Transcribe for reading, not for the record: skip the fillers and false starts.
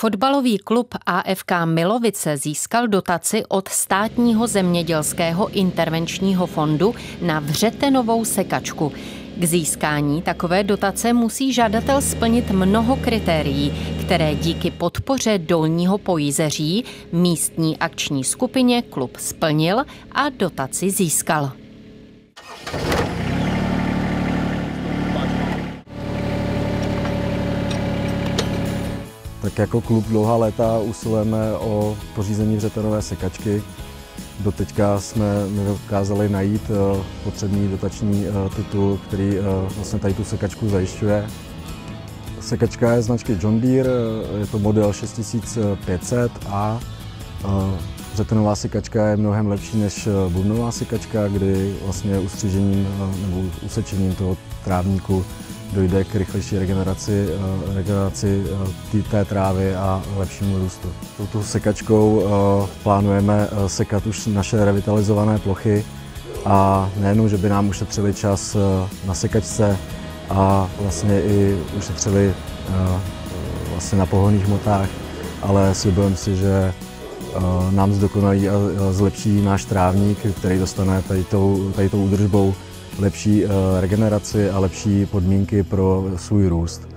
Fotbalový klub AFK Milovice získal dotaci od Státního zemědělského intervenčního fondu na vřetenovou sekačku. K získání takové dotace musí žadatel splnit mnoho kritérií, které díky podpoře Dolního Pojízeří místní akční skupině klub splnil a dotaci získal. Tak jako klub dlouhá léta usilujeme o pořízení vřetenové sekačky. Doteďka jsme nedokázali najít potřebný dotační titul, který vlastně tady tu sekačku zajišťuje. Sekačka je značky John Deere, je to model 6500 a vřetenová sekačka je mnohem lepší než bubnová sekačka, kdy vlastně ustřižením nebo usečením toho trávníku dojde k rychlejší regeneraci té trávy a lepšímu růstu. Touto sekačkou plánujeme sekat už naše revitalizované plochy a nejenom, že by nám ušetřili čas na sekačce a vlastně i ušetřili vlastně na pohonných hmotách, ale slibujeme si, že nám zdokonalí a zlepší náš trávník, který dostane tady tou údržbou lepší regeneraci a lepší podmínky pro svůj růst.